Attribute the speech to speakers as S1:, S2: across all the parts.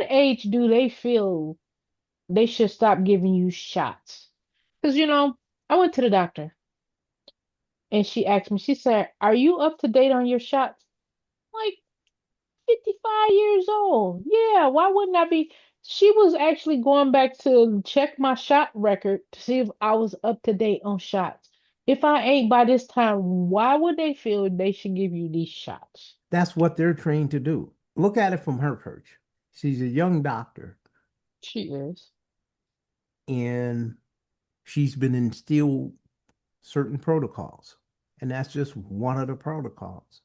S1: what age do they feel they should stop giving you shots? Because, I went to the doctor and she asked me, she said, "Are you up to date on your shots?" Like, 55 years old. Yeah, why wouldn't I be? She was actually going back to check my shot record to see if I was up to date on shots. If I ain't by this time, why would they feel they should give you these shots?
S2: That's what they're trained to do. Look at it from her perch. She's a young doctor
S1: She is.
S2: and she's been instilled certain protocols. And that's just one of the protocols.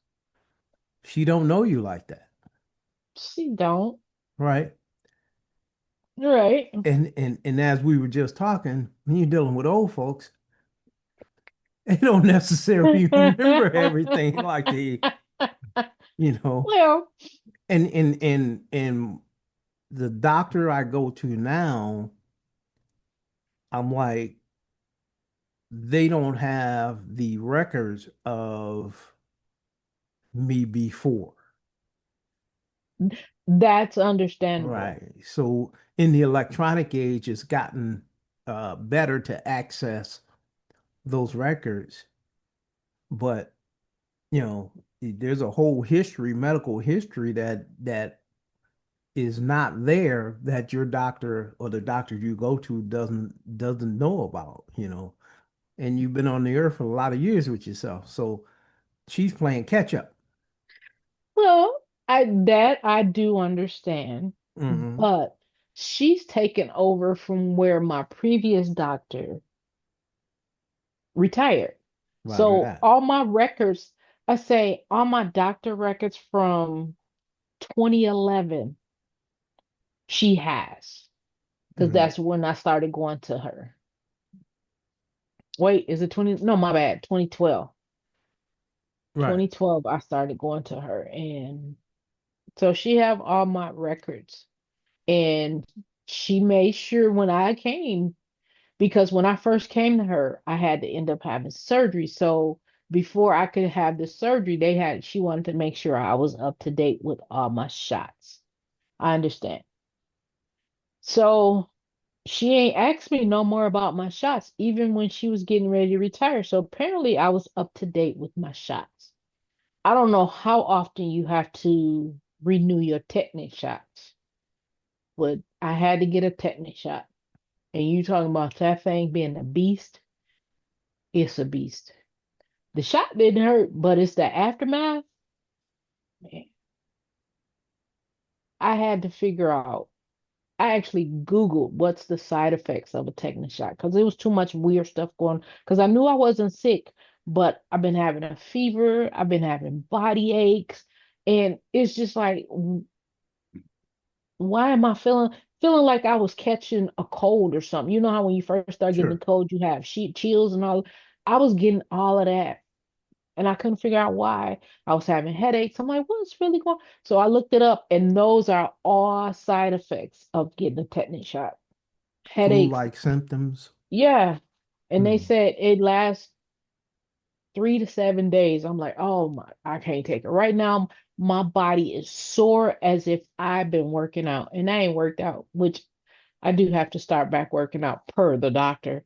S2: She don't know you like that,
S1: She don't.
S2: right?
S1: Right.
S2: And as we were just talking, when you're dealing with old folks, they don't necessarily remember everything like they, you know.
S1: Well,
S2: And the doctor I go to now, I'm like, they don't have the records of me before.
S1: that's understandable.
S2: Right. So in the electronic age, it's gotten better to access those records, but there's a whole history, medical history that is not there that your doctor or the doctor you go to doesn't know about. And you've been on the earth for a lot of years with yourself. So she's playing catch up.
S1: Well, I do understand,
S2: Hmm.
S1: but she's taken over from where my previous doctor retired.
S2: Roger
S1: So
S2: that.
S1: all my records, I say all my doctor records from 2011, she has, because
S2: Hmm.
S1: that's when I started going to her. Wait, is it 20? No, my bad, 2012.
S2: Right.
S1: 2012, I started going to her, and so she have all my records, and she made sure when I came, because when I first came to her, I had to end up having surgery. So before I could have the surgery, she wanted to make sure I was up to date with all my shots. I understand. So she ain't asked me no more about my shots, even when she was getting ready to retire. So apparently I was up to date with my shots. I don't know how often you have to renew your tetanus shots, but I had to get a tetanus shot. And you talking about that thing being a beast? It's a beast. The shot didn't hurt, but it's the aftermath. Man, I had to figure out. I actually Googled what's the side effects of a tetanus shot because there was too much weird stuff going. Because I knew I wasn't sick, but I've been having a fever, I've been having body aches, and it's just like, why am I feeling like I was catching a cold or something? You know how when you first start getting the
S2: Sure.
S1: cold, you have sheet chills and all. I was getting all of that and I couldn't figure out why. I was having headaches. I'm like, what's really going on? So I looked it up, and those are all side effects of getting a tetanus shot. Headaches,
S2: Flu-like symptoms.
S1: yeah. And they
S2: Hmm.
S1: said it lasts 3 to 7 days. I'm like, oh my, I can't take it. Right now, my body is sore as if I've been working out, and I ain't worked out, which I do have to start back working out per the doctor.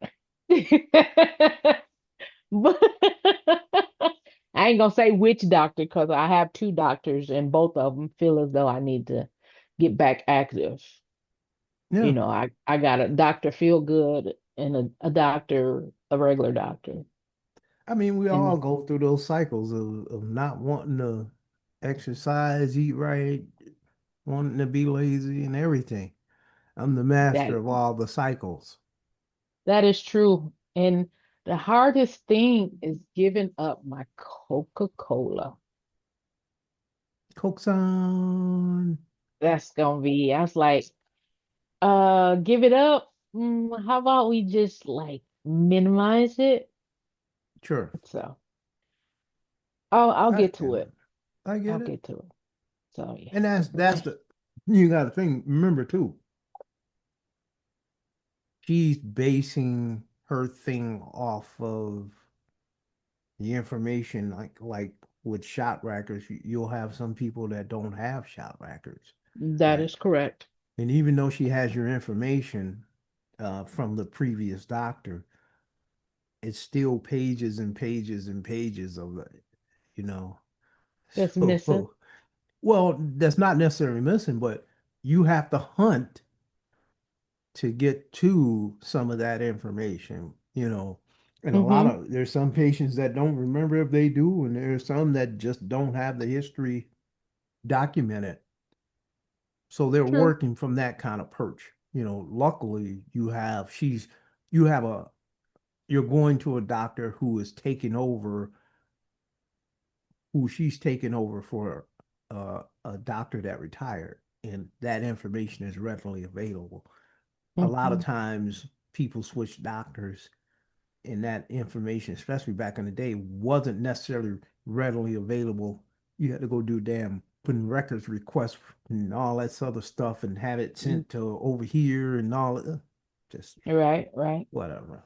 S1: But I ain't gonna say which doctor because I have two doctors and both of them feel as though I need to get back active.
S2: Yeah.
S1: I got a doctor feel good and a doctor, a regular doctor.
S2: I mean, we all
S1: And
S2: go through those cycles of not wanting to exercise, eat right, wanting to be lazy and everything. I'm the
S1: that
S2: master of all the cycles.
S1: that is true. And the hardest thing is giving up my Coca-Cola.
S2: Coke's on.
S1: That's gonna be, I was like, give it up. How about we just like minimize it?
S2: Sure.
S1: So I'll
S2: I
S1: get
S2: get
S1: to
S2: it.
S1: it.
S2: I
S1: I'll
S2: get it.
S1: get to it. So yeah.
S2: And that's
S1: Man,
S2: the you got to think, remember too, she's basing her thing off of the information like with shot records, you'll have some people that don't have shot records,
S1: that
S2: right?
S1: is correct.
S2: And even though she has your information from the previous doctor, it's still pages and pages and pages of it, you know.
S1: That's missing.
S2: So, well, that's not necessarily missing, but you have to hunt to get to some of that information, you know. And a lot
S1: Mm-hmm.
S2: of there's some patients that don't remember if they do, and there's some that just don't have the history documented. So they're
S1: True.
S2: working from that kind of perch. Luckily you have you're going to a doctor who is taking over, who she's taking over for a doctor that retired, and that information is readily available. A lot of
S1: Mm-hmm.
S2: times people switch doctors, and that information, especially back in the day, wasn't necessarily readily available. You had to go do damn putting records requests and all that other stuff and have it sent to over here and all just
S1: Right, right.
S2: whatever.